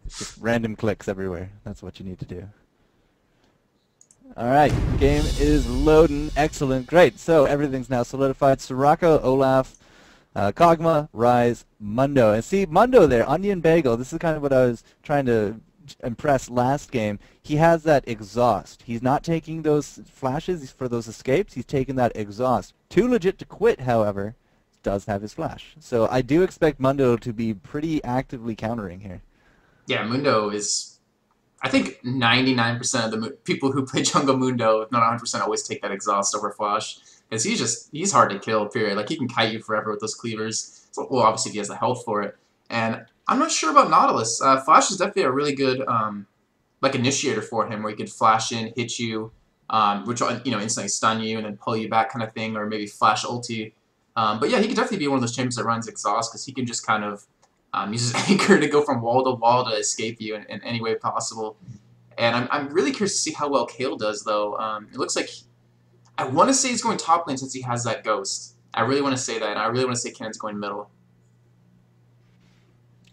Just random clicks everywhere. That's what you need to do. All right, game is loading. Excellent, great. So everything's now solidified. Soraka, Olaf, Kog'Maw, Rise, Mundo. And see, Mundo there, Onion Bagel, this is kind of what I was trying to impress last game. He has that exhaust. He's not taking those flashes for those escapes. He's taking that exhaust. Too legit to quit, however, does have his flash. So I do expect Mundo to be pretty actively countering here. Yeah, Mundo is. I think 99% of the people who play Jungle Mundo, if not 100%, always take that exhaust over Flash. Because he's hard to kill, period. Like, he can kite you forever with those cleavers. So, well, obviously, if he has the health for it. And I'm not sure about Nautilus. Flash is definitely a really good, like, initiator for him, where he could flash in, hit you, which will, instantly stun you and then pull you back kind of thing, or maybe flash ulti. But yeah, he could definitely be one of those champions that runs exhaust, because he can just kind of use his anchor to go from wall to wall to escape you in any way possible. And I'm really curious to see how well Kale does, though. It looks like I want to say he's going top lane since he has that ghost. I really want to say that, and I really want to say Ken's going middle.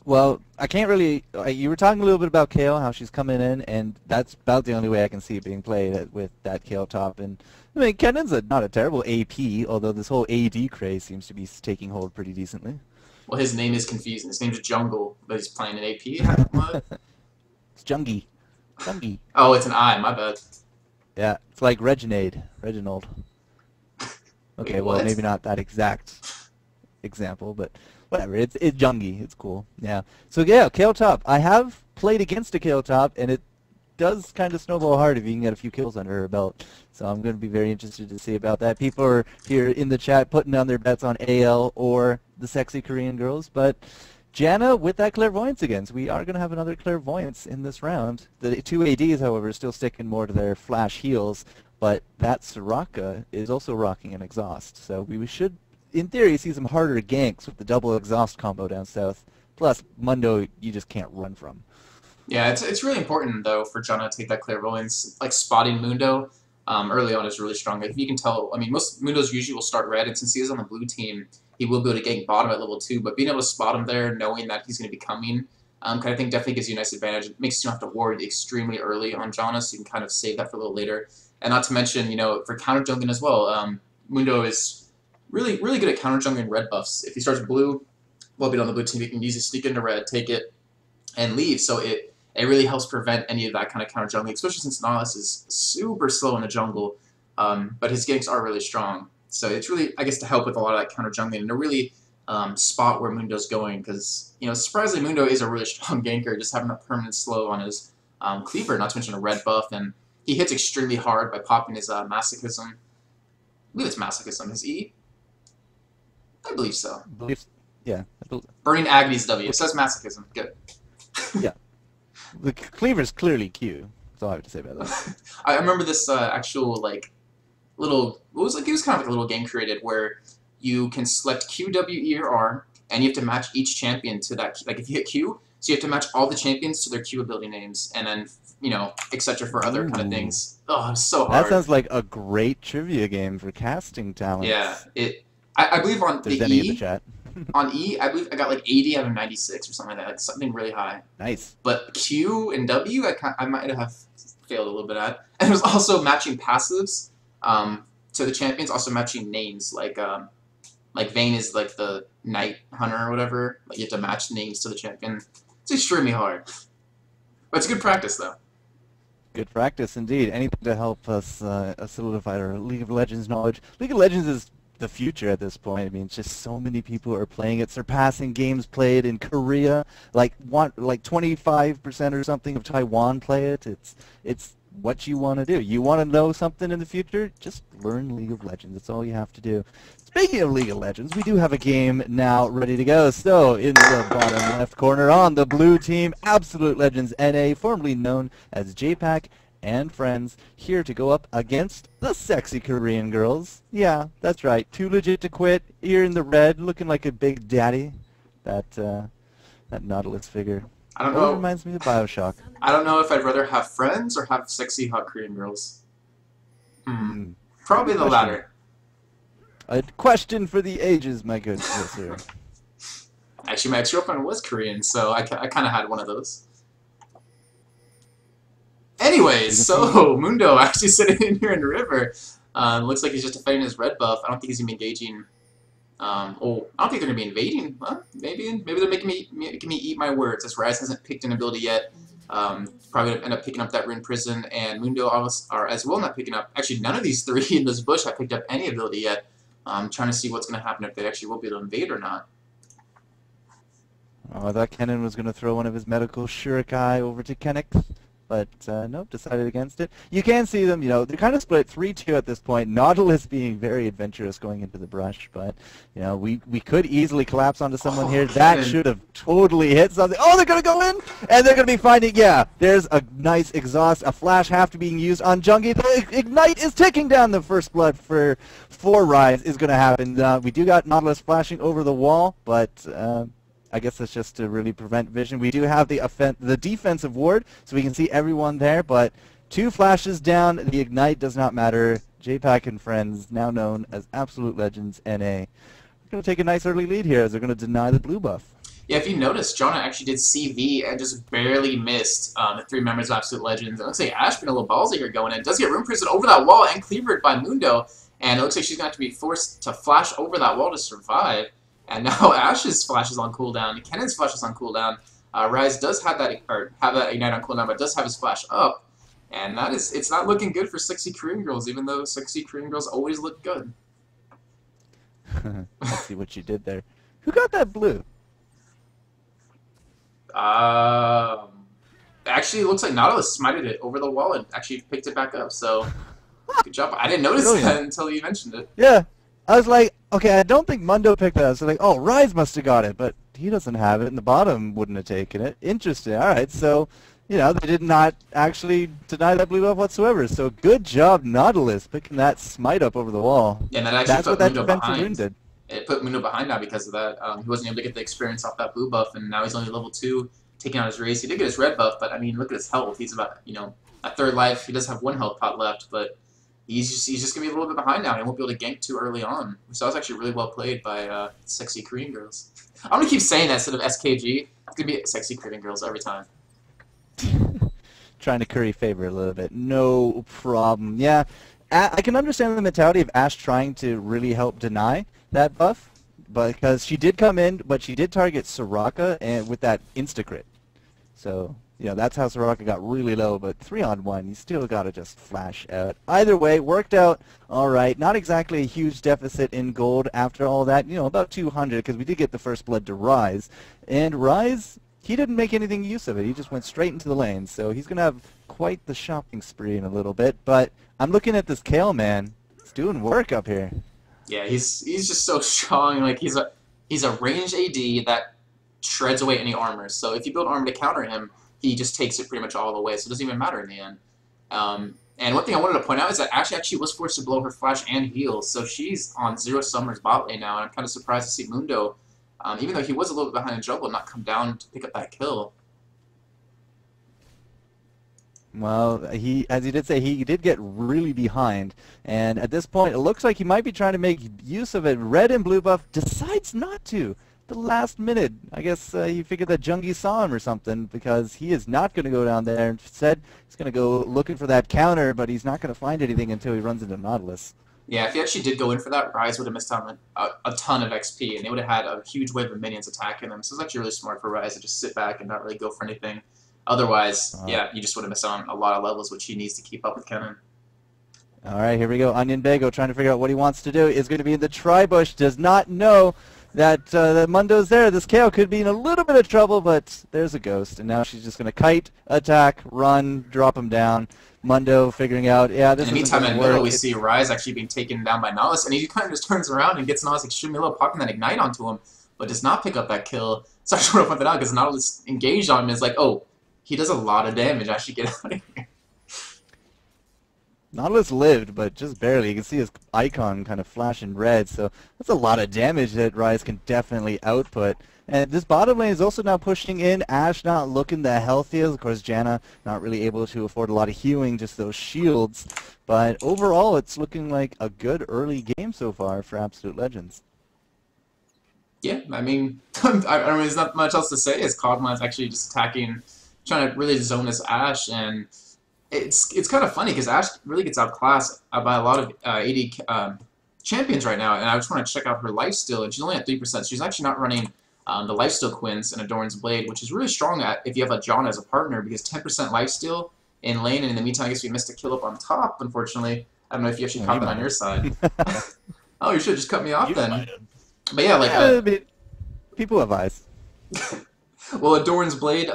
Well, I can't really. You were talking a little bit about Kale, how she's coming in, and that's about the only way I can see it being played with that Kale top. And I mean, Kennan's not a terrible AP, although this whole AD craze seems to be taking hold pretty decently. Well, his name is confusing. His name's Jungle, but he's playing an AP. What? It's Jungie. Jungie. Oh, it's an I. My bad. Yeah, it's like Reginald. Okay, Wait, well, what? maybe not that exact example, but whatever. It's Jungie. It's cool. Yeah. So yeah, Kale top. I have played against a Kale top, and it does kind of snowball hard if you can get a few kills under her belt. So I'm going to be very interested to see about that. People are here in the chat putting down their bets on AL or the sexy Korean girls, but Janna with that clairvoyance again. So we are going to have another clairvoyance in this round. The two ADs, however, are still sticking more to their flash heals, but that Soraka is also rocking an exhaust. So we should, in theory, see some harder ganks with the double exhaust combo down south. Plus, Mundo, you just can't run from. Yeah, it's really important, though, for Janna to take that clairvoyance. Like, spotting Mundo early on is really strong. Like, you can tell, I mean, most Mundos usually will start red, and since he is on the blue team, he will be able to gank bottom at level 2, but being able to spot him there, knowing that he's going to be coming, kind of thing definitely gives you a nice advantage. It makes you not have to worry extremely early on Janna, so you can kind of save that for a little later. And not to mention, for counter jungling as well, Mundo is really good at counter jungling red buffs. If he starts blue, while being on the blue team, he can easily sneak into red, take it, and leave. So it really helps prevent any of that kind of counter jungling, especially since Nautilus is super slow in the jungle, but his ganks are really strong. So it's really, I guess, to help with a lot of that counter jungling and to really spot where Mundo's going, because, surprisingly, Mundo is a really strong ganker, just having a permanent slow on his cleaver, not to mention a red buff, and he hits extremely hard by popping his masochism. I believe it's masochism. His E? I believe so. Yeah. Burning Agony's W. It says masochism. Good. Yeah. The cleaver's clearly Q. That's all I have to say about that. I remember this actual, little... It was kind of like a little game created where you can select Q, W, E, or R, and you have to match each champion to that. Like, if you hit Q, so you have to match all the champions to their Q ability names, and then, etc. for other kind of things. Oh, it's so hard. That sounds like a great trivia game for casting talent. Yeah, I believe on There's the any E... in the chat. On E, I believe I got 80 out of 96 or something like that. Something really high. Nice. But Q and W, I might have failed a little bit at. And it was also matching passives to the champions, also matching names. Like Vayne is like the Knight Hunter or whatever. Like, you have to match names to the champion. It's extremely hard. But it's good practice, though. Good practice, indeed. Anything to help us solidify our League of Legends knowledge. League of Legends is the future at this point. I mean, it's just so many people are playing it, surpassing games played in Korea. Like 25% or something of Taiwan play it. It's what you want to do. You want to know something in the future? Just learn League of Legends. That's all you have to do. Speaking of League of Legends, we do have a game now ready to go. So, in the bottom left corner on the blue team, Absolute Legends NA, formerly known as JPAC and friends, here to go up against the sexy Korean girls. Yeah, that's right. Too legit to quit. Here in the red, looking like a big daddy. That Nautilus figure. I don't Always know. reminds me of BioShock. I don't know if I'd rather have friends or have sexy hot Korean girls. Probably the latter. A question for the ages, my good sir. Actually, my ex-girlfriend was Korean, so I kind of had one of those. Anyways, so Mundo actually sitting in here in the river. Looks like he's just defending his red buff. I don't think he's even engaging. I don't think they're gonna be invading. Well, maybe they're making me eat my words. As Rise hasn't picked an ability yet. Probably gonna end up picking up that Rune Prison, and Mundo are as well not picking up. Actually, none of these three in this bush have picked up any ability yet. I'm trying to see what's gonna happen if they actually will be able to invade or not. Oh, I thought Kennen was going to throw one of his medical Shurikai over to Kennex, but nope, decided against it. You can see them, they're kind of split 3-2 at this point. Nautilus being very adventurous going into the brush, but, we could easily collapse onto someone here. That should have totally hit something. Oh, they're going to go in, and they're going to be finding, there's a nice exhaust, a flash have to be used on Jungie. The Ignite is ticking down. The first blood for Rise is going to happen. We do got Nautilus flashing over the wall, but... I guess that's just to really prevent vision. We do have the defensive ward, so we can see everyone there, but 2 flashes down. The Ignite does not matter. JPack and friends, now known as Absolute Legends NA, are going to take a nice early lead here as they're going to deny the blue buff. Yeah, if you notice, Jonah actually did CV and just barely missed the 3 members of Absolute Legends. It looks like Ash been a little ballsy here going in. Does get Rune Prison over that wall and cleavered by Mundo, and it looks like she's going to have to be forced to flash over that wall to survive. And now Ash's flash is on cooldown. Kennen's flash is on cooldown. Rise does have that Ignite on cooldown, but does have his flash up. And it's not looking good for sexy Korean girls, even though sexy Korean girls always look good. Let's see what you did there. Who got that blue? Actually, it looks like Nautilus smited it over the wall and actually picked it back up. So, good job. I didn't notice that until you mentioned it. Yeah. I was like, okay, I don't think Mundo picked that up. So like, oh, Rise must have got it, but he doesn't have it, and the bottom wouldn't have taken it. Interesting. All right, so, they did not actually deny that blue buff whatsoever. So good job, Nautilus, picking that smite up over the wall. Yeah, and that actually put Mundo behind. It put Mundo behind now because of that. He wasn't able to get the experience off that blue buff, and now he's only level 2, taking out his race. He did get his red buff, but, I mean, look at his health. He's about, at 3rd life. He does have 1 health pot left, but... He's just going to be a little bit behind now, and he won't be able to gank too early on. So that was actually really well played by sexy Korean girls. I'm going to keep saying that instead of SKG. It's going to be sexy Korean girls every time. Trying to curry favor a little bit. No problem. Yeah, I can understand the mentality of Ash trying to really help deny that buff, because she did come in, but she did target Soraka and with that insta-crit. So... that's how Soraka got really low, but 3-on-1, you still got to just flash out. Either way, worked out all right. Not exactly a huge deficit in gold after all that, about 200, because we did get the first blood to Rise. And Rise, he didn't make anything use of it. He just went straight into the lane, so he's going to have quite the shopping spree in a little bit. But I'm looking at this Kale, man. He's doing work up here. Yeah, he's just so strong. Like, he's a ranged AD that shreds away any armor. So if you build armor to counter him, he just takes it pretty much all the way, so it doesn't even matter in the end. And one thing I wanted to point out is that Ashe actually was forced to blow her flash and heal, so she's on 0 Summer's bot lane now, and I'm kind of surprised to see Mundo, even though he was a little bit behind in jungle, not come down to pick up that kill. Well, as he did say, he did get really behind, and at this point, it looks like he might be trying to make use of it. Red and blue buff decides not to. The last minute. I guess he figured that Jungie saw him or something, because he is not going to go down there. Instead, he's going to go looking for that counter, but he's not going to find anything until he runs into Nautilus. Yeah, if he actually did go in for that, Rise would have missed out on a ton of XP, and they would have had a huge wave of minions attacking them. So it's actually really smart for Rise to just sit back and not really go for anything. Otherwise, yeah, you just would have missed out on a lot of levels, which he needs to keep up with Kennen. All right, here we go. Onion Bago trying to figure out what he wants to do. Is going to be in the tri-bush. Does not know that Mundo's there. This KO could be in a little bit of trouble, but there's a ghost. And now she's just going to kite, attack, run, drop him down. Mundo figuring out, yeah, this is. In the meantime, in the middle, we see Rise actually being taken down by Nautilus, and he kind of just turns around and gets Nautilus extremely low, popping that Ignite onto him, but does not pick up that kill. So I just want to point that out because Nautilus engaged on him and is like, oh, he does a lot of damage. I should get out of here. Nautilus lived, but just barely. You can see his icon kind of flashing red, so that's a lot of damage that Rise can definitely output. And this bottom lane is also now pushing in. Ashe not looking the healthiest. Of course, Janna not really able to afford a lot of healing, just those shields. But overall, it's looking like a good early game so far for Absolute Legends. Yeah, I mean, there's not much else to say as Kog'Maw's actually just attacking, trying to really zone this Ashe, and It's kind of funny because Ash really gets outclassed by a lot of AD champions right now, and I just want to check out her lifesteal, and she's only at 3%. She's actually not running the lifesteal Quinns and Adorn's Blade, which is really strong if you have a John as a partner, because 10% lifesteal in lane, and in the meantime, I guess we missed a kill up on top, unfortunately. I don't know if you actually caught that on your side. Oh, you should have just cut me off then. But yeah, like... I mean, people have eyes. Well, Adorn's Blade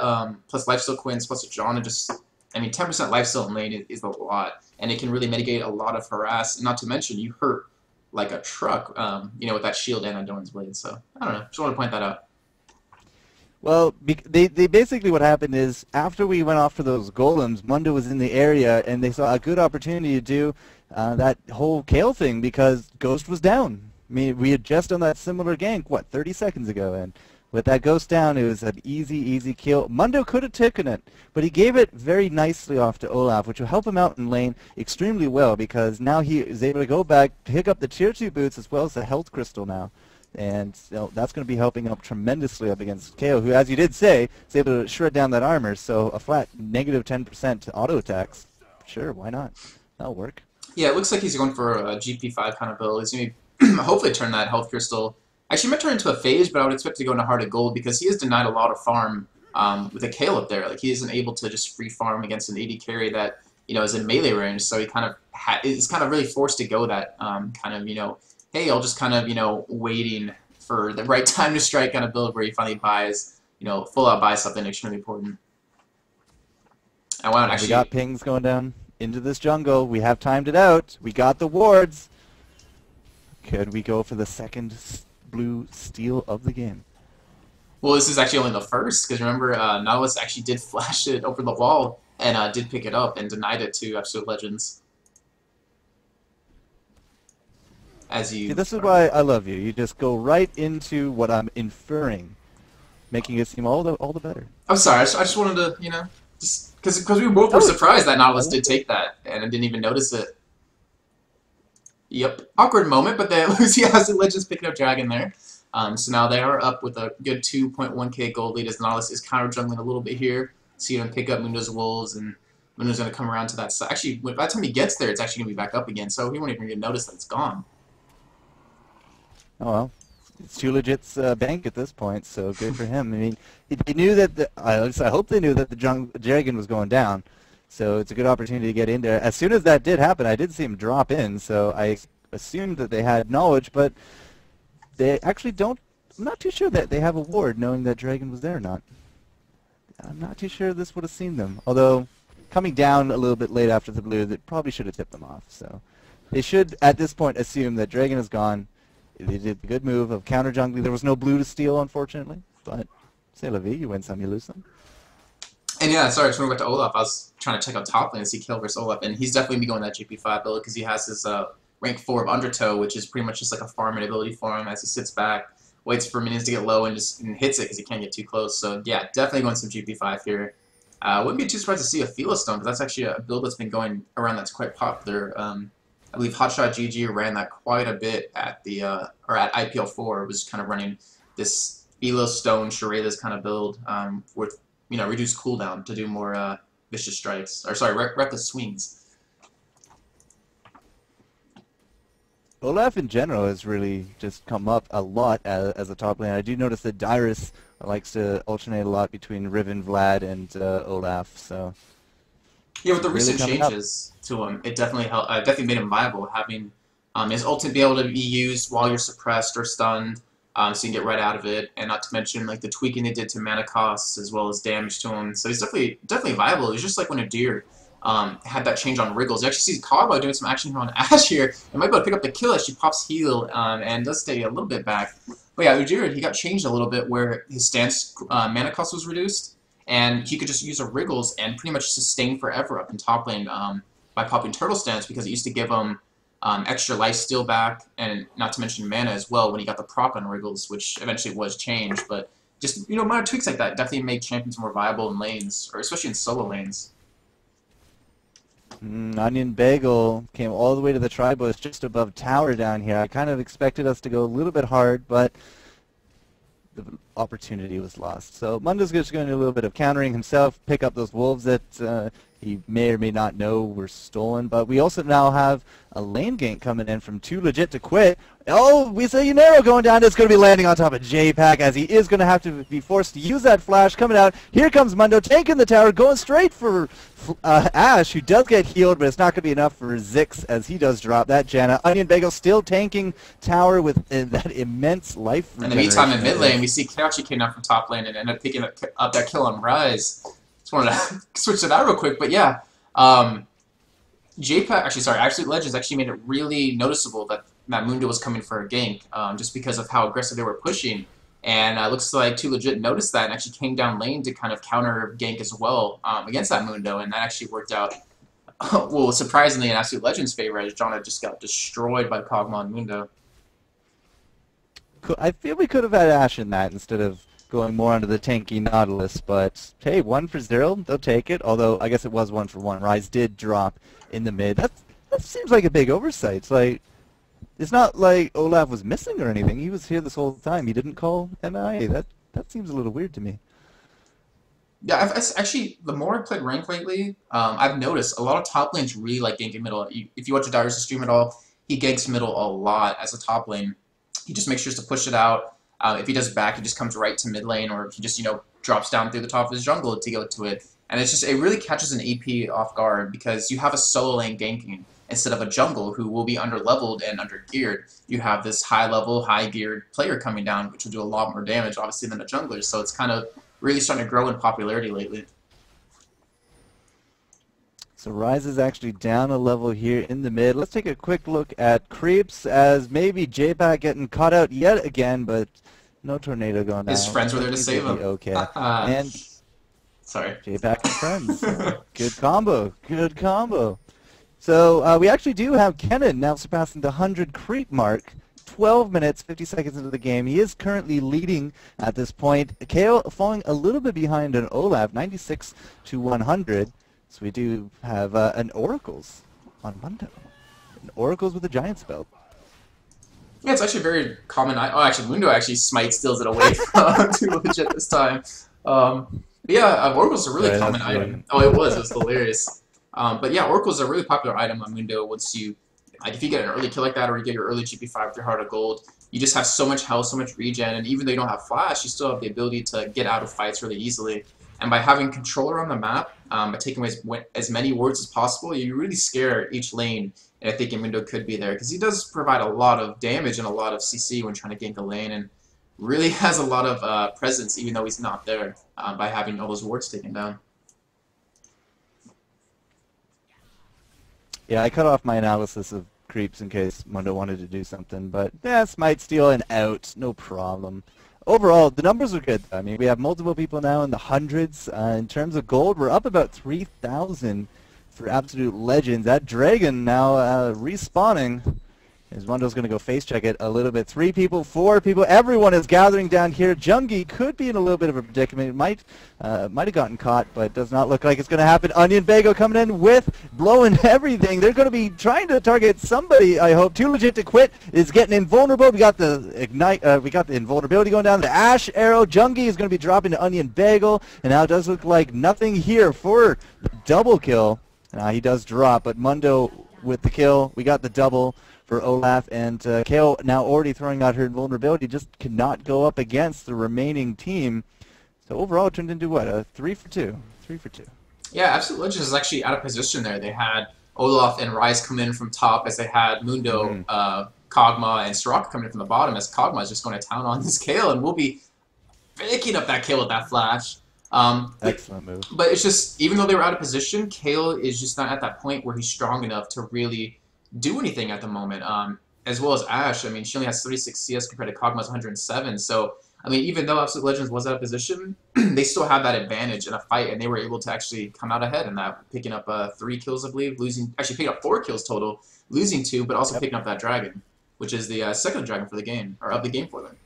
plus lifesteal Quinns plus a John, and just... I mean, 10% lifesteal in lane is a lot, and it can really mitigate a lot of harass, and not to mention, you hurt like a truck, you know, with that shield and Adorn's Blade, so, I don't know, just want to point that out. Well, they basically what happened is after we went off for those golems, Mundo was in the area and they saw a good opportunity to do that whole Kale thing because Ghost was down. I mean, we had just done that similar gank, what, 30 seconds ago, and with that Ghost down, it was an easy kill. Mundo could have taken it, but he gave it very nicely off to Olaf, which will help him out in lane extremely well because now he is able to go back, pick up the tier 2 boots as well as the health crystal now. And you know, that's going to be helping up tremendously up against KO, who, as you did say, is able to shred down that armor. So a flat negative 10% auto attacks, sure, why not? That'll work. Yeah, it looks like he's going for a GP5 kind of build. He's going to hopefully turn that health crystal. Actually, he might turn into a phase, but I would expect to go into Heart of Gold because he has denied a lot of farm with a Kale up there. Like he isn't able to just free farm against an AD carry that is in melee range. So he kind of is kind of really forced to go that kind of hey, I'll just kind of, waiting for the right time to strike kind of build where he finally buys, full out buys something extremely important. I want actually... We got pings going down into this jungle. We have timed it out. We got the wards. Could we go for the second blue steal of the game? Well, this is actually only the first, because remember, Nautilus actually did flash it over the wall and did pick it up and denied it to Absolute Legends. See, this is why I love you. You just go right into what I'm inferring, making it seem all the better. I'm sorry. I just wanted to, just because we both were surprised that Nautilus did take that, and I didn't even notice it. Yep, awkward moment, but then Lucy has the Legends picking up Dragon there. So now they are up with a good 2.1k gold lead as Nautilus is counter jungling a little bit here. See him pick up Mundo's Wolves, and Mundo's going to come around to that side. Actually, by the time he gets there, it's actually going to be back up again, so he won't even notice that it's gone. Oh well, it's 2legit's bank at this point, so good for him. I mean, he knew that at least I hope they knew that the Dragon was going down, so it's a good opportunity to get in there. As soon as that did happen, I did see him drop in, so I assumed that they had knowledge, but they actually don't. I'm not too sure that they have a ward, knowing that Dragon was there or not. I'm not too sure this would have seen them. Although, coming down a little bit late after the blue, they probably should have tipped them off. So, they should at this point assume that Dragon is gone. They did the good move of counter jungling. There was no blue to steal, unfortunately, but c'est la vie. You win some, you lose some. And yeah, sorry, I just want to go back to Olaf. I was trying to check out top lane and see Kill versus Olaf, and he's definitely going to be going that GP5 build because he has his rank 4 of Undertow, which is pretty much just like a farming ability for him as he sits back, waits for minions to get low, and just hits it because he can't get too close. So yeah, definitely going some GP5 here. Wouldn't be too surprised to see a Philo Stone, because that's actually a build that's been going around that's quite popular. I believe Hotshot GG ran that quite a bit at the or at IPL4. It was kind of running this Philo Stone Shareda's kind of build with reduced cooldown to do more vicious strikes, or sorry, reckless swings. Olaf in general has really just come up a lot as a top laner. I do notice that Dyrus likes to alternate a lot between Riven, Vlad, and Olaf. So yeah, with the recent changes to him, it definitely helped. Definitely made him viable, having his ultimate be able to be used while you're suppressed or stunned, so you can get right out of it. And not to mention like the tweaking they did to mana costs as well as damage to him. So he's definitely viable. He's just like when Adir had that change on Wriggles. You actually see Kagwa doing some action here on Ashe here. And might be able to pick up the kill as she pops heal and does stay a little bit back. But yeah, Udyr, he got changed a little bit where his stance mana cost was reduced, and he could just use a Wriggles and pretty much sustain forever up in top lane by popping Turtle Stance, because it used to give him extra life steal back, and not to mention mana as well when he got the proc on Wriggles, which eventually was changed. But just minor tweaks like that definitely made champions more viable in lanes, or especially in solo lanes. Onion Bagel came all the way to the Tribush just above tower down here. I kind of expected us to go a little bit hard, but the opportunity was lost. So Mundo's just going to do a little bit of countering himself, pick up those wolves that he may or may not know were stolen. But we also now have a lane gank coming in from Too Legit to Quit. Oh, we see Unero going down. It's going to be landing on top of J-Pack as he is going to have to be forced to use that flash. Coming out, here comes Mundo taking the tower, going straight for Ash, who does get healed, but it's not going to be enough for Zix as he does drop that Janna. Onion Bagel still tanking tower with that immense life. In the meantime, in mid lane, we see Karachi came down from top lane and ended up picking up that kill on Rise. Just wanted to switch to that real quick, but yeah. J-Pack, Absolute Legends actually made it really noticeable that Mundo was coming for a gank, just because of how aggressive they were pushing. And it looks like Too Legit noticed that and actually came down lane to kind of counter gank as well against that Mundo, and that actually worked out, well, surprisingly in Absolute Legends' favor, as Jonna just got destroyed by Kog'Maw and Mundo. I feel we could have had Ash in that instead of going more onto the tanky Nautilus, but hey, 1 for 0, they'll take it, although I guess it was 1 for 1. Rise did drop in the mid. That seems like a big oversight. It's not like Olaf was missing or anything. He was here this whole time. He didn't call MIA. That seems a little weird to me. Yeah, actually, the more I played ranked lately, I've noticed a lot of top lanes really like ganking middle. If you watch Darius' stream at all, he ganks middle a lot as a top lane. He just makes sure to push it out. If he does back, he just comes right to mid lane, or he just, drops down through the top of his jungle to go to it. And it really catches an AP off guard because you have a solo lane ganking instead of a jungle who will be under-leveled and under-geared. You have this high-level, high-geared player coming down, which will do a lot more damage, obviously, than a jungler. So it's kind of really starting to grow in popularity lately. So Rise is actually down a level here in the mid. Let's take a quick look at creeps as maybe J-Pack getting caught out yet again, but no tornado going down. His friends were there to save him. Okay. And sorry. J-Pack and friends. Good combo. Good combo. So we actually do have Kennen now surpassing the 100 creep mark. 12 minutes, 50 seconds into the game. He is currently leading at this point. KO falling a little bit behind on Olaf, 96 to 100. So we do have an Oracles on Mundo. An Oracles with a giant spell. Yeah, it's actually very common. Mundo actually smite steals it away from Too Legit this time. Oracles are a really common item. Oh, it was hilarious. But yeah, Oracles are a really popular item on Mundo. Once you, if you get an early kill like that, or you get your early GP5 with your Heart of Gold, you just have so much health, so much regen, and even though you don't have flash, you still have the ability to get out of fights really easily. And by having controller on the map, by taking away as many wards as possible, you really scare each lane. And I think Mundo could be there because he does provide a lot of damage and a lot of CC when trying to gank a lane, and really has a lot of presence even though he's not there by having all those wards taken down. Yeah, I cut off my analysis of creeps in case Mundo wanted to do something, but yeah, smite steal and out, no problem. Overall, the numbers are good. I mean, we have multiple people now in the hundreds. In terms of gold, we're up about 3,000 for Absolute Legends. That dragon now respawning. As Mundo's going to go face check it a little bit. 3 people, 4 people, everyone is gathering down here. Jungi could be in a little bit of a predicament. It might have gotten caught, but it does not look like it's going to happen. Onion Bago coming in with blowing everything. They're going to be trying to target somebody, I hope. Too Legit to Quit is getting invulnerable. We got the ignite. We got the invulnerability going down. The Ash Arrow. Jungi is going to be dropping to Onion Bagel, and now it does look like nothing here for the double kill. He does drop, but Mundo with the kill. We got the double for Olaf, and KO now already throwing out her invulnerability, just cannot go up against the remaining team. So overall it turned into what, a 3 for 2? 3 for 2. Yeah, Absolute Legends is actually out of position there. They had Olaf and Rise come in from top as they had Mundo, Kog'Maw, and Soraka coming in from the bottom as Kog'Maw is just going to town on this kill, and we'll be picking up that kill with that flash. Excellent move. But it's just, even though they were out of position, Kale is just not at that point where he's strong enough to really do anything at the moment. As well as Ashe, I mean, she only has 36 CS compared to Kog'Maw's 107. So, I mean, even though Absolute Legends was out of position, they still have that advantage in a fight, and they were able to actually come out ahead in that, picking up 3 kills, I believe, actually picking up 4 kills total, losing 2, but also picking up that dragon, which is the second dragon for the game, or of the game for them.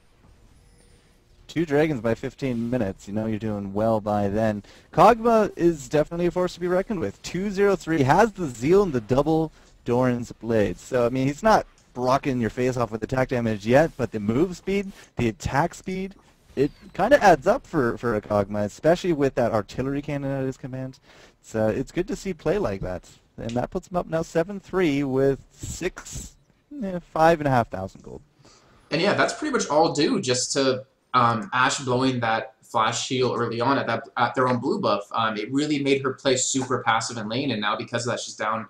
2 dragons by 15 minutes. You know you're doing well by then. Kog'Maw is definitely a force to be reckoned with. 203 has the Zeal and the double Doran's Blades. So, I mean, he's not rocking your face off with attack damage yet, but the move speed, the attack speed, it kind of adds up for a Kog'Maw, especially with that artillery cannon at his command. It's good to see play like that. And that puts him up now 7-3 with 5,500 gold. And yeah, that's pretty much all due just to Ashe blowing that flash heal early on at their own blue buff. It really made her play super passive in lane, and now because of that, she's down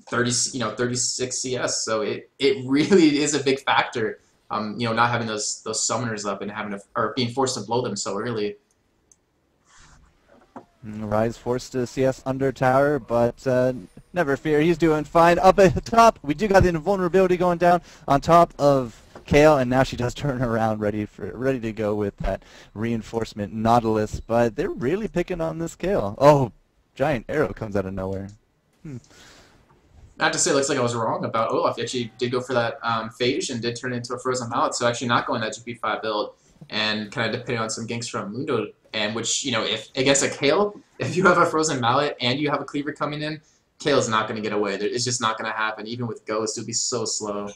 36 CS. So it really is a big factor. Not having those summoners up and or being forced to blow them so early. Rise forced to CS under tower, but never fear, he's doing fine. Up at the top, we do got the invulnerability going down on top of Kayle, and now she does turn around, ready to go with that reinforcement Nautilus. But they're really picking on this Kayle. Oh, giant arrow comes out of nowhere. I have to say, it looks like I was wrong about Olaf. He actually did go for that phage and did turn it into a frozen mallet, so actually not going that GP5 build and kind of depending on some ganks from Mundo. And which, if against a Kayle, if you have a frozen mallet and you have a cleaver coming in, Kayle's not going to get away. It's just not going to happen. Even with Ghost, it would be so slow.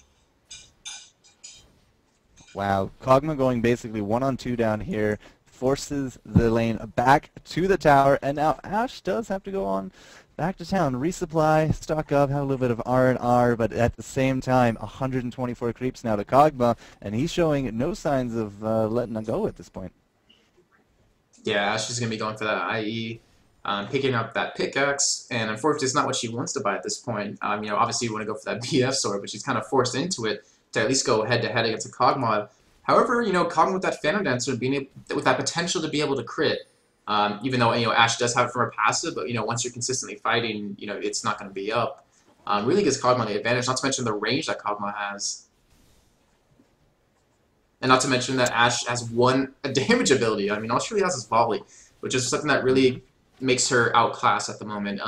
Wow, Kog'Maw going basically 1-on-2 down here, forces the lane back to the tower, and now Ashe does have to go on back to town, resupply, stock up, have a little bit of R&R, but at the same time, 124 creeps now to Kog'Maw, and he's showing no signs of letting them go at this point. Yeah, Ashe is going to be going for that IE, picking up that pickaxe, and unfortunately it's not what she wants to buy at this point. Obviously you want to go for that BF sword, but she's kind of forced into it to at least go head-to-head against a Kog'Maw. However, Kog'Maw with that Phantom Dancer, with that potential to be able to crit, even though Ashe does have it from her passive, but once you're consistently fighting, it's not going to be up. Really gives Kog'Maw the advantage, not to mention the range that Kog'Maw has. And not to mention that Ashe has a damage ability. All she really has is volley, which is something that really makes her outclassed at the moment.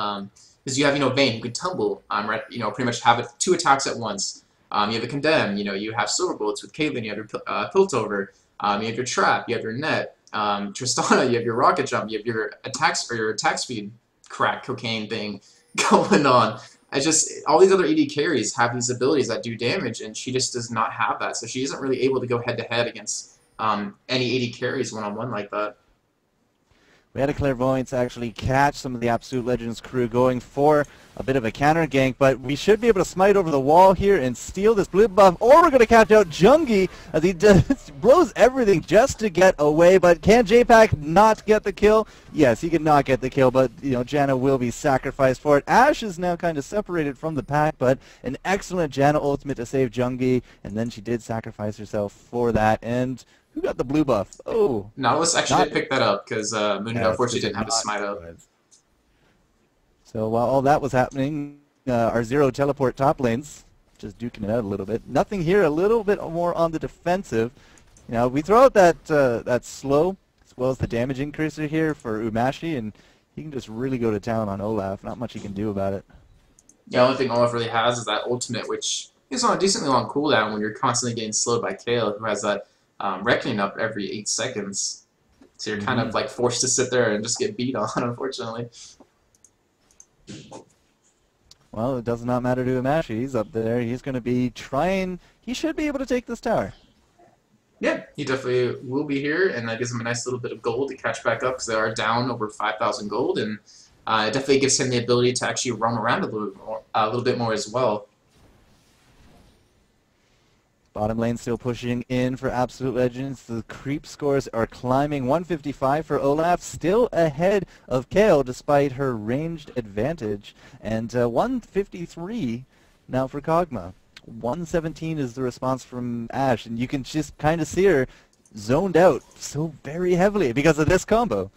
Because you have, Vayne, who can tumble, pretty much have 2 attacks at once. You have a Condemn, you have Silver Bullets with Caitlyn, you have your Piltover, you have your Trap, you have your Net, Tristana, you have your Rocket Jump, you have your attack speed crack cocaine thing going on. All these other AD carries have these abilities that do damage, and she just does not have that. So she isn't really able to go head-to-head against any AD carries one-on-one like that. We had a Clairvoyance actually catch some of the Absolute Legends crew going for a bit of a counter gank, but we should be able to smite over the wall here and steal this blue buff, or we're going to catch out Jungi as he blows everything just to get away. But can J-Pack not get the kill? Yes, he can not get the kill, but Janna will be sacrificed for it. Ashe is now kind of separated from the pack, but an excellent Janna ultimate to save Jungi, and then she did sacrifice herself for that. And who got the blue buff? Oh, Nautilus actually did pick that up because Mundo unfortunately didn't have a smite up. So while all that was happening, our Zero teleport top lanes just duking it out a little bit. Nothing here, a little bit more on the defensive. We throw out that slow as well as the damage increaser here for Umashi, and he can just really go to town on Olaf. Not much he can do about it. Yeah, the only thing Olaf really has is that ultimate, which is on a decently long cooldown when you're constantly getting slowed by Kayle, who has that reckoning up every 8 seconds. So you're kind of like forced to sit there and just get beat on, unfortunately. Well, it does not matter to Umashi. He's up there. He's going to be trying. He should be able to take this tower. Yeah, he definitely will be here, and that gives him a nice little bit of gold to catch back up because they are down over 5,000 gold, and it definitely gives him the ability to actually roam around a little bit more as well. Bottom lane still pushing in for Absolute Legends. The creep scores are climbing. 155 for Olaf, still ahead of Kayle despite her ranged advantage. And 153 now for Kog'Maw. 117 is the response from Ashe, and you can just kind of see her zoned out so very heavily because of this combo.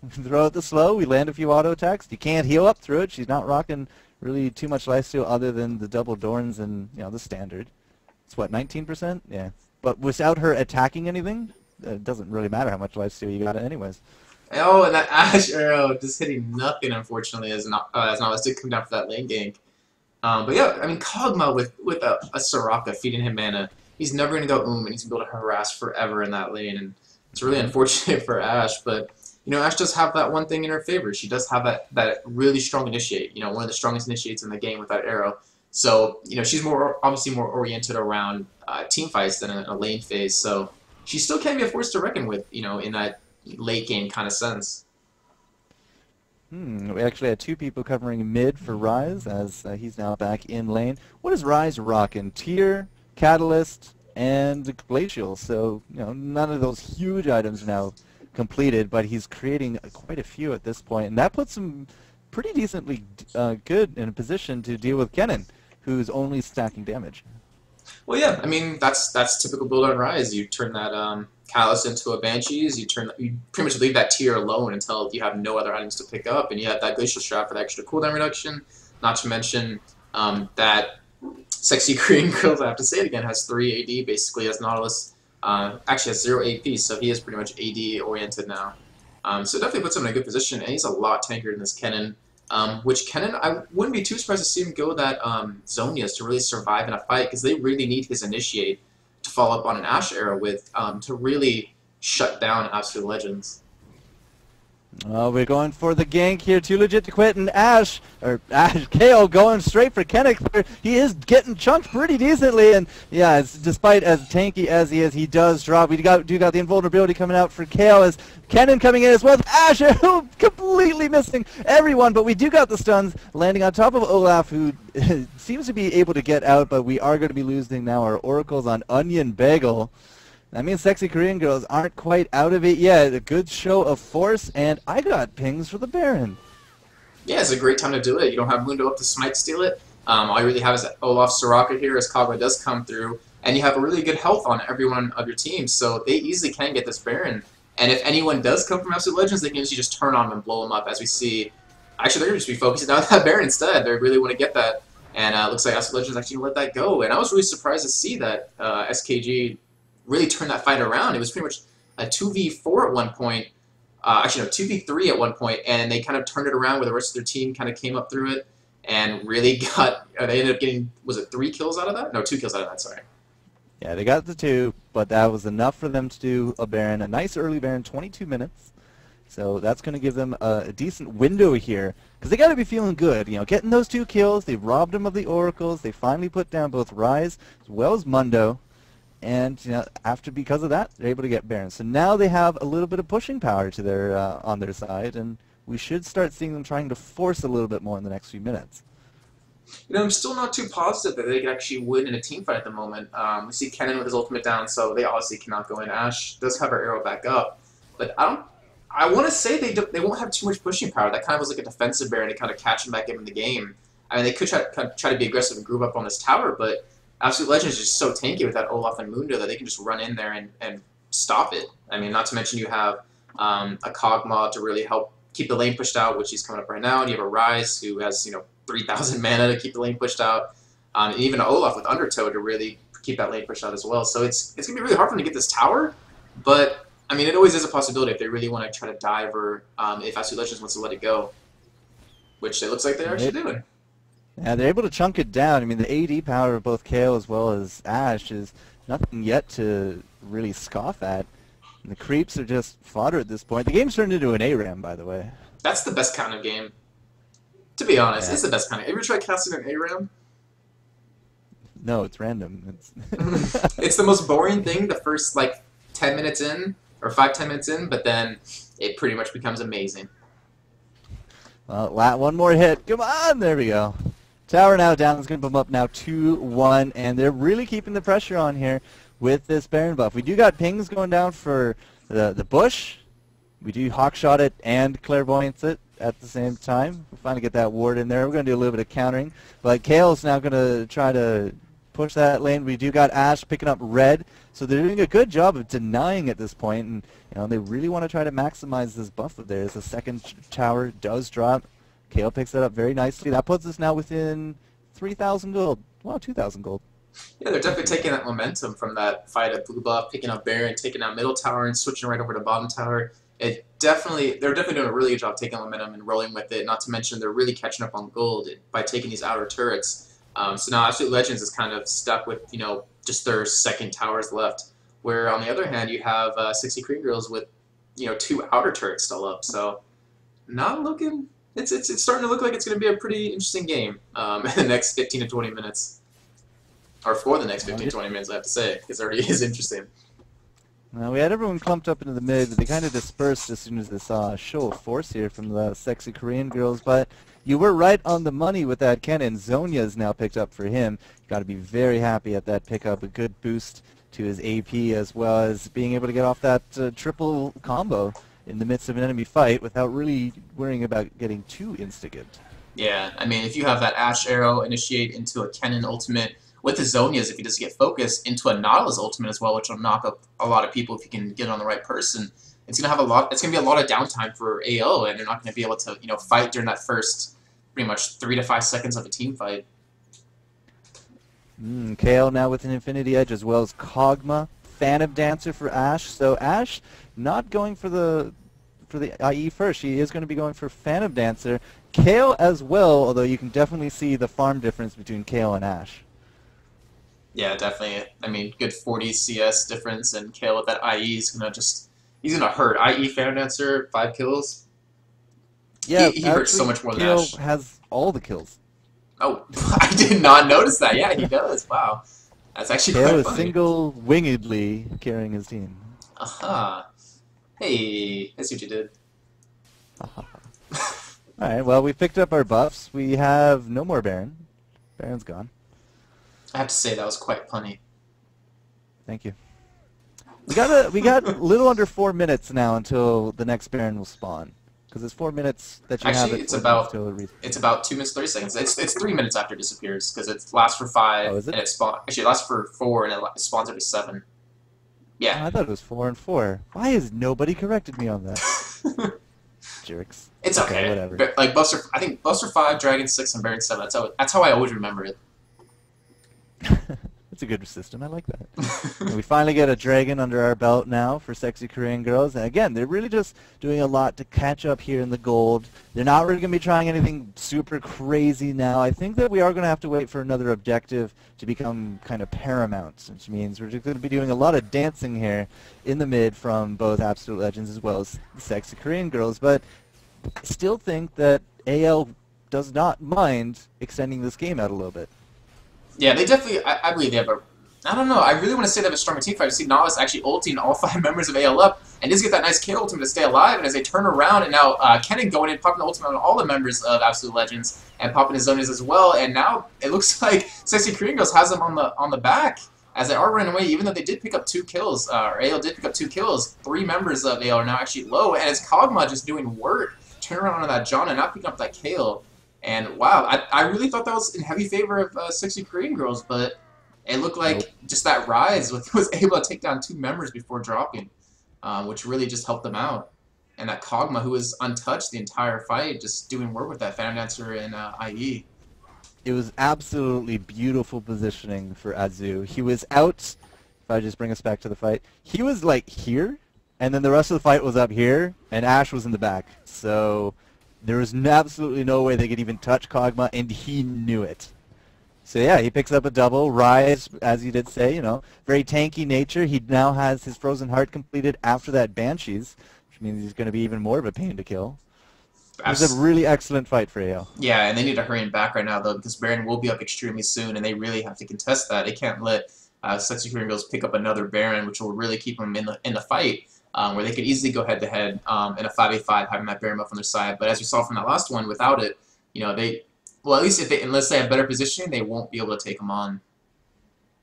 Throw out the slow, we land a few auto attacks. You can't heal up through it. She's not rocking really too much lifesteal other than the double Dorns and the standard. It's what, 19%? Yeah. But without her attacking anything, it doesn't really matter how much lifesteal you got anyways. Oh, and that Ashe arrow just hitting nothing, unfortunately, as Nautilus did come down for that lane gank. But yeah, Kog'Maw with a Soraka feeding him mana, he's never going to go and he's going to be able to harass forever in that lane. And it's really unfortunate for Ashe, but Ashe does have that one thing in her favor. She does have that really strong initiate, one of the strongest initiates in the game with that arrow. So, she's obviously more oriented around team fights than a lane phase. So, she still can be a force to reckon with, you know, in that late game kind of sense. We actually had two people covering mid for Rise, as he's now back in lane. What is Rise rocking? Tier, Catalyst, and Glacial. So, you know, none of those huge items now completed, but he's creating quite a few at this point, and that puts him pretty decently good in a position to deal with Kennen, who's only stacking damage. Well, yeah, I mean that's typical build on Rise. You turn that Callus into a Banshees. You pretty much leave that tier alone until you have no other items to pick up, and you have that Glacial Strap for the extra cooldown reduction. Not to mention that sexy Korean girl, I have to say it again, has 3 AD basically as Nautilus. Actually has 0 AP, so he is pretty much AD oriented now. So it definitely puts him in a good position, and he's a lot tankier than this Kennen. Which Kennen, I wouldn't be too surprised to see him go that Zonias to really survive in a fight, because they really need his Initiate to follow up on an Ashe era with to really shut down Absolute Legends. We're going for the gank here, too legit to quit, and KO going straight for Kennex. He is getting chunked pretty decently, and yeah, despite as tanky as he is, he does drop. We do got the invulnerability coming out for KO as Kennen coming in as well. Ashe completely missing everyone, but we do got the stuns landing on top of Olaf, who seems to be able to get out, but we are going to be losing now our oracles on Onion Bagel. That means sexy Korean girls aren't quite out of it yet. A good show of force, and I got pings for the Baron. Yeah, it's a great time to do it. You don't have Mundo up to smite steal it. All you really have is Olaf Soraka here as Kagura does come through, and you have a really good health on everyone of your team, so they easily can get this Baron. And if anyone does come from Absolute Legends, they can usually just turn on them and blow them up, as we see. Actually, they're going to just be focusing on that Baron instead. They really want to get that, and it looks like Absolute Legends actually let that go. And I was really surprised to see that SKG really turned that fight around. It was pretty much a 2v4 at one point. Actually, no, 2v3 at one point, and they kind of turned it around where the rest of their team kind of came up through it and really got, they ended up getting, was it 3 kills out of that? No, 2 kills out of that, sorry. Yeah, they got the 2, but that was enough for them to do a Baron, a nice early Baron, 22 minutes. So that's going to give them a decent window here, because they got to be feeling good. You know, getting those 2 kills, they robbed them of the Oracles, they finally put down both Rise as well as Mundo. And you know, because of that, they're able to get Baron. So now they have a little bit of pushing power to their on their side, and we should start seeing them trying to force a little bit more in the next few minutes. You know, I'm still not too positive that they could actually win in a team fight at the moment. We see Kennen with his ultimate down, so they obviously cannot go in. Ashe does have her arrow back up, but I want to say they won't have too much pushing power. That kind of was like a defensive Baron to kind of catch him back in the game. I mean, they could try to be aggressive and group up on this tower, but Absolute Legends is just so tanky with that Olaf and Mundo that they can just run in there and stop it. I mean, not to mention you have a Kog'Maw to really help keep the lane pushed out, which he's coming up right now, and you have a Rise who has, you know, 3,000 mana to keep the lane pushed out, and even Olaf with Undertow to really keep that lane pushed out as well. So it's going to be really hard for them to get this tower, but, I mean, it always is a possibility if they really want to try to dive or if Absolute Legends wants to let it go, which it looks like they're actually doing. Yeah, they're able to chunk it down. I mean, the AD power of both KO as well as Ashe is nothing yet to really scoff at. And the creeps are just fodder at this point. The game's turned into an ARAM, by the way. That's the best kind of game. To be honest, yeah. It's the best kind of. Have you ever tried casting an ARAM? No, it's random. It's the most boring thing the first, like, 10 minutes in, or 5-10 minutes in, but then it pretty much becomes amazing. Well, one more hit. Come on, there we go. Tower now down. It's going to bump up now 2-1, and they're really keeping the pressure on here with this Baron buff. We do got pings going down for the bush. We do Hawkshot it and Clairvoyance it at the same time. We finally get that ward in there. We're going to do a little bit of countering, but Kale's now going to try to push that lane. We do got Ashe picking up red, so they're doing a good job of denying at this point, and you know they really want to try to maximize this buff of theirs. The second tower does drop. Kale picks that up very nicely. That puts us now within 3,000 gold. Wow, 2,000 gold. Yeah, they're definitely taking that momentum from that fight at blue buff, picking up Baron, taking out middle tower, and switching right over to bottom tower. They're definitely doing a really good job taking momentum and rolling with it. Not to mention they're really catching up on gold by taking these outer turrets. So now Absolute Legends is kind of stuck with, you know, just their second towers left. Where on the other hand, you have 60 Korean girls with, you know, 2 outer turrets still up. So not looking. It's starting to look like it's going to be a pretty interesting game in the next 15 to 20 minutes. Or for the next 15 to 20 minutes, I have to say, because it already is interesting. Now, we had everyone clumped up into the mid, but they kind of dispersed as soon as they saw a show of force here from the sexy Korean girls. But you were right on the money with that cannon. Zonia is now picked up for him. Got to be very happy at that pickup. A good boost to his AP, as well as being able to get off that triple combo in the midst of an enemy fight without really worrying about getting too insta-gibbed. Yeah, I mean, if you have that Ash arrow initiate into a cannon ultimate with the Zonias, if he does get focused, into a Nautilus ultimate as well, which will knock up a lot of people if you can get on the right person, it's gonna have a lot. It's gonna be a lot of downtime for AO, and they're not gonna be able to, fight during that first pretty much 3 to 5 seconds of a team fight. KO now with an Infinity Edge, as well as Kog'Maw, Phantom Dancer for Ash. So Ash not going for the IE first. She is going to be going for Phantom Dancer. KO as well, although you can definitely see the farm difference between KO and Ash. Yeah, definitely. I mean, good 40 CS difference, and KO with that IE is gonna he's gonna hurt. IE Phantom Dancer, 5 kills. Yeah, he hurts so much more than KO Ash. has all the kills. Oh, I did not notice that. Yeah, he does. Wow. That's actually KO quite is funny. single-wingedly carrying his team. Aha. Hey, I see what you did. Alright, well, we picked up our buffs. We have no more Baron. Baron's gone. I have to say, that was quite punny. Thank you. We got a little under 4 minutes now until the next Baron will spawn. Because it's 4 minutes that you have Actually, it. it's about 2 minutes 30 seconds. It's 3 minutes after it disappears because it lasts for 5 Oh, is it? and it spawns. Actually, it lasts for 4 and it spawns every 7. Yeah. Oh, I thought it was 4 and 4. Why has nobody corrected me on that? Jerks. It's okay. Whatever. But, like I think Buster 5, Dragon 6, and Baron 7. That's how I always remember it. It's a good system. I like that. And we finally get a dragon under our belt now for sexy Korean girls. And again, they're really just doing a lot to catch up here in the gold. They're not really going to be trying anything super crazy now. I think that we are going to have to wait for another objective to become kind of paramount, which means we're just going to be doing a lot of dancing here in the mid from both Absolute Legends as well as the sexy Korean girls. But I still think that AL does not mind extending this game out a little bit. Yeah, they definitely. I believe they have a. I don't know. I really want to say they have a stronger team fight. I see Nautilus actually ulting all 5 members of AL up and just get that nice kill ultimate to stay alive. And as they turn around, and now Kennen going in, popping the ultimate on all the members of Absolute Legends and popping his Zonias as well. And now it looks like Sexy Korean Girls has them on the back as they are running away. Even though they did pick up 2 kills, or AL did pick up 2 kills, 3 members of AL are now actually low. And it's Kog'Maw just doing work, turn around on that John and not picking up that kill. And wow, I really thought that was in heavy favor of Sexy Korean Girls, but it looked like just that rise was able to take down 2 members before dropping, which really just helped them out. And that Kog'Maw, who was untouched the entire fight, just doing work with that Phantom Dancer and IE. It was absolutely beautiful positioning for Azu. He was out, if I just bring us back to the fight, he was like here, and then the rest of the fight was up here, and Ash was in the back. So there was absolutely no way they could even touch Kog'Maw, and he knew it. So yeah, he picks up a double. Rise, as you did say, very tanky nature. He now has his Frozen Heart completed after that Banshees, which means he's going to be even more of a pain to kill. It was a really excellent fight for AO. Yeah, and they need to hurry him back right now, though, because Baron will be up extremely soon, and they really have to contest that. They can't let Sexy Korean Girls pick up another Baron, which will really keep them in the fight. Where they could easily go head-to-head in a 5v5, having that Baron buff on their side. But as we saw from that last one, without it, well, at least unless they have better positioning, they won't be able to take them on.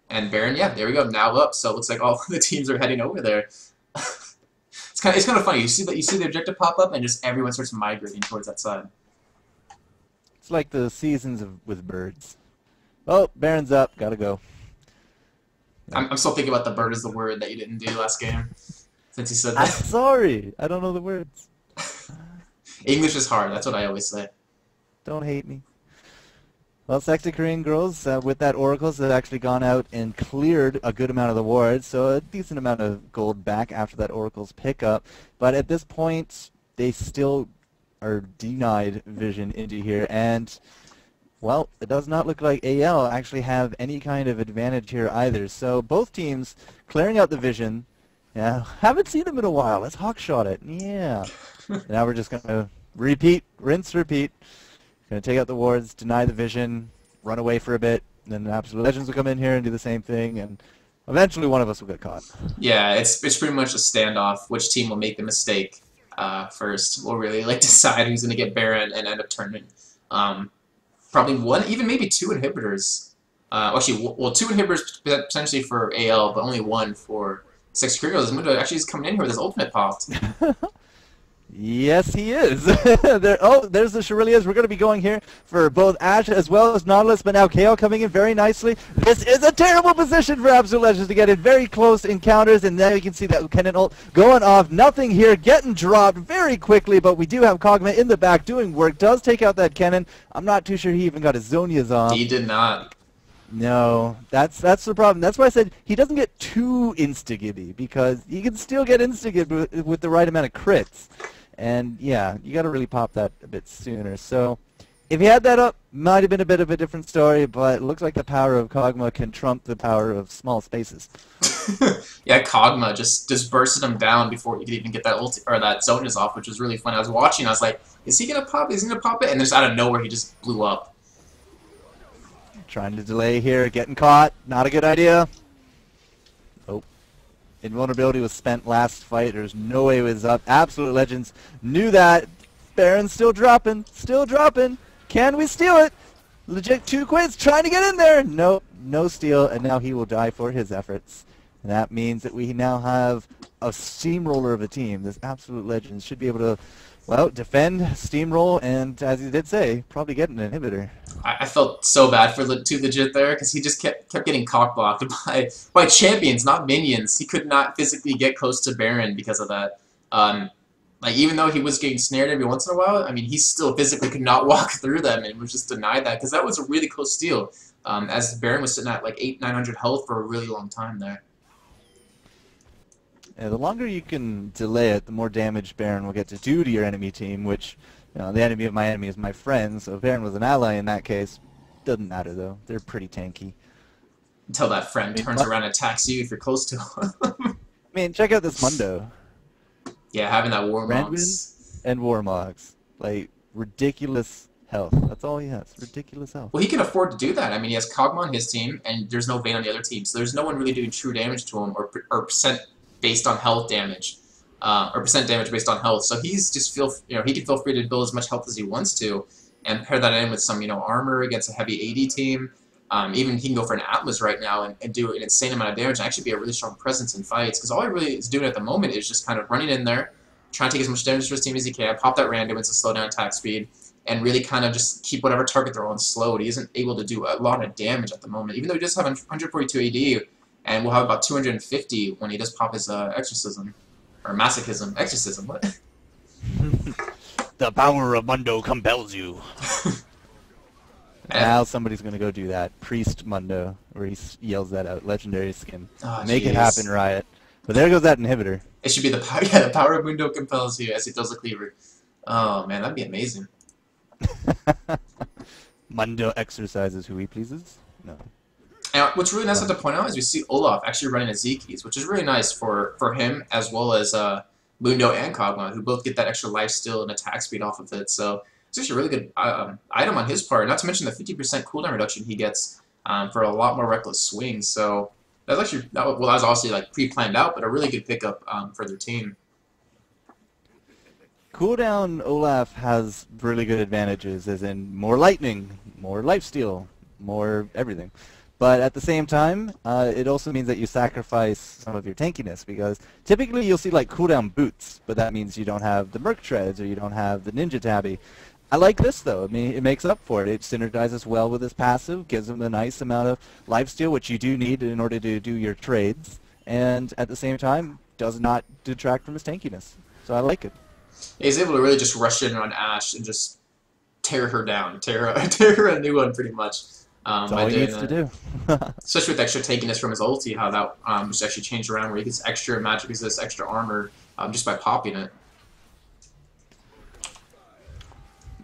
And Baron, yeah, there we go, now up. So it looks like all the teams are heading over there. It's kind of funny. You see the objective pop up, and just everyone starts migrating towards that side. It's like the seasons with birds. Oh, Baron's up. Gotta go. I'm still thinking about the bird is the word that you didn't do last game. Since you said that. I'm sorry. I don't know the words. English is hard. That's what I always say. Don't hate me. Well, Sexy Korean Girls, with that Oracles, have actually gone out and cleared a good amount of the wards, so a decent amount of gold back after that Oracles pickup. But at this point, they still are denied vision into here, and, well, it does not look like AL actually have any kind of advantage here either. So both teams clearing out the vision. Yeah, haven't seen them in a while. Let's hawkshot it. Yeah. Now we're just going to repeat, rinse, repeat. Going to take out the wards, deny the vision, run away for a bit, and then Absolute Legends will come in here and do the same thing, and Eventually, one of us will get caught. Yeah, it's pretty much a standoff. Which team will make the mistake first? We'll really like decide who's going to get Baron and end up turning. Probably one, even maybe two inhibitors. Actually, well, two inhibitors potentially for AL, but only one for Six Krigos. Mundo actually is coming in here with his ultimate popped. Yes, he is. There's the Shurilias. We're going to be going here for both Ash as well as Nautilus, but now KO coming in very nicely. This is a terrible position for Absolute Legends to get in. Very close encounters, and now you can see that Kennen ult going off. Nothing here, getting dropped very quickly, but we do have Kog'Maw in the back doing work. Does take out that Kennen. I'm not too sure he even got his Zonias off. He did not. No, that's the problem. That's why I said he doesn't get too insta-gibby, because he can still get insta-gibby with the right amount of crits. And yeah, you got to really pop that a bit sooner. So if he had that up, might have been a bit of a different story, but it looks like the power of Kog'Maw can trump the power of small spaces. Yeah, Kog'Maw just bursted him down before he could even get that that Zonias off, which was really fun. I was watching, I was like, is he gonna pop? Is he gonna pop it? And just out of nowhere, he just blew up. Trying to delay here, getting caught. Not a good idea. Oh. Invulnerability was spent last fight. There's no way it was up. Absolute Legends knew that. Baron's still dropping. Still dropping. Can we steal it? Legit 2 quids trying to get in there. Nope. No steal. And now he will die for his efforts. And that means that we now have a steamroller of a team. This Absolute Legends should be able to, well, defend, steamroll, and as he did say, probably get an inhibitor. I felt so bad for Too Legit there, because he just kept getting cock-blocked by champions, not minions. He could not physically get close to Baron because of that. Like, even though he was getting snared every once in a while, I mean, he still physically could not walk through them and was just denied that, because that was a really close steal, as Baron was sitting at like 800-900 health for a really long time there. Yeah, the longer you can delay it, the more damage Baron will get to do to your enemy team, which, you know, the enemy of my enemy is my friend, so Baron was an ally in that case. Doesn't matter, though. They're pretty tanky. Until that friend turns around and attacks you if you're close to him. I mean, check out this Mundo. Yeah, having that Warmogs. And Warmogs. Like, ridiculous health. That's all he has. Ridiculous health. Well, he can afford to do that. I mean, he has Kog'Maw on his team, and there's no Vayne on the other team, so there's no one really doing true damage to him, or percent based on health damage, or percent damage based on health. So he's just he can feel free to build as much health as he wants to, and pair that in with some armor against a heavy AD team. Even he can go for an Atlas right now and do an insane amount of damage and actually be a really strong presence in fights. Because all he really is doing at the moment is just kind of running in there, trying to take as much damage to his team as he can, pop that random to slow down attack speed, and really kind of just keep whatever target they're on slowed. He isn't able to do a lot of damage at the moment, even though he does have 142 AD. And we'll have about 250 when he does pop his exorcism. Or masochism. Exorcism, what? The power of Mundo compels you. Now somebody's going to go do that. Priest Mundo, where he yells that out. Legendary skin. Oh, Make it happen, Riot. But there goes that inhibitor. It should be the power, yeah, the power of Mundo compels you as he does a cleaver. Oh, man, that'd be amazing. Mundo exercises who he pleases? No. And what's really nice to point out is we see Olaf actually running a Z-Keys, which is really nice for him as well as Mundo and Kog'Maw, who both get that extra lifesteal and attack speed off of it. So it's actually a really good item on his part, not to mention the 50% cooldown reduction he gets for a lot more reckless swings. So that's actually, that was obviously like pre-planned out, but a really good pickup for their team. Cooldown Olaf has really good advantages, as in more lightning, more lifesteal, more everything. But at the same time, it also means that you sacrifice some of your tankiness, because typically you'll see like cooldown boots, but that means you don't have the Merc Treads or you don't have the Ninja Tabby. I like this though. I mean, it makes up for it. It synergizes well with his passive, gives him a nice amount of lifesteal, which you do need in order to do your trades, and at the same time does not detract from his tankiness. So I like it. He's able to really just rush in on Ashe and just tear her down, tear her a new one pretty much. That's all he needs to do. Especially with extra tankiness from his ulti, how that was actually changed around where he gets extra magic resist, extra armor just by popping it.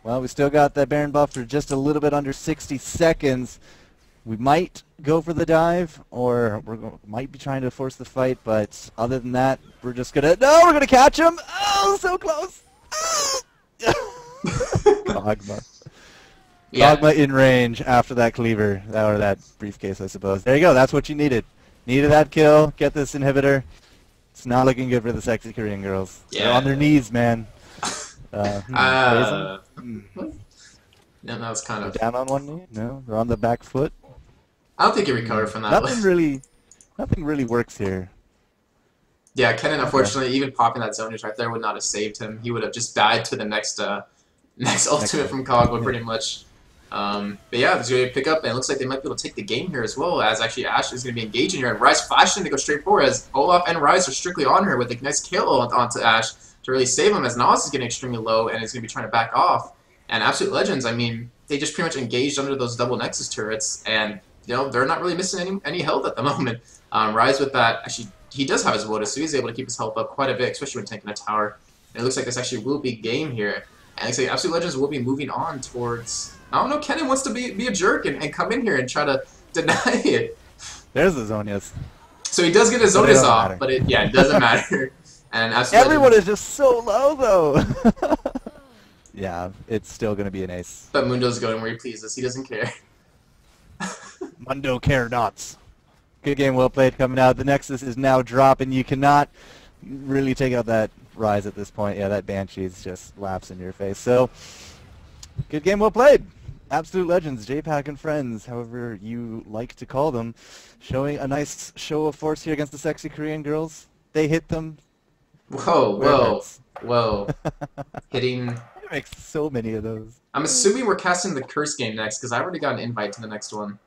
Well, we still got that Baron buff for just a little bit under 60 seconds. We might go for the dive, or might be trying to force the fight, but other than that, we're just gonna... No, we're gonna catch him! Oh, so close! Kog'Maw. Yeah. Kog'Maw in range after that cleaver, or that briefcase, I suppose. There you go, that's what you needed. Needed that kill. Get this inhibitor. It's not looking good for the sexy Korean girls. Yeah. They're on their knees, man. Raise them? No, that was kind They're of... down on one knee? No, they're on the back foot. I don't think he recovered from that. Nothing really works here. Yeah, Kennen, unfortunately, even popping that zone right there would not have saved him. He would have just died to the next ultimate from Kogwa, pretty much. But yeah, there's going to be a pickup, and it looks like they might be able to take the game here as well, as actually Ash is going to be engaging here. And Rise flashing to go straight forward, as Olaf and Rise are strictly on her with a nice kill onto Ash to really save him, as Nas is getting extremely low and is going to be trying to back off. And Absolute Legends, I mean, they just pretty much engaged under those double Nexus turrets, and you know they're not really missing any health at the moment. Rise with that, actually, he does have his Lotus, so he's able to keep his health up quite a bit, especially when taking a tower. And it looks like this actually will be game here. And looks like Absolute Legends will be moving on towards... I don't know, Kennen wants to be a jerk and come in here and try to deny it. There's the Zonias. So he does get his Zonias off, but it doesn't matter. And Absolute Everyone Legends, is just so low, though. Yeah, it's still going to be an ace. but Mundo's going where he pleases. He doesn't care. Mundo care nots. Good game, well played coming out. The Nexus is now dropping. You cannot really take out that Rise at this point. Yeah, that Banshee's just laughs in your face. So, good game, well played. Absolute Legends, JPack and friends, however you like to call them, showing a nice show of force here against the sexy Korean girls. They hit them. Whoa. Hitting... It makes so many of those. I'm assuming we're casting the Curse game next, because I already got an invite to the next one.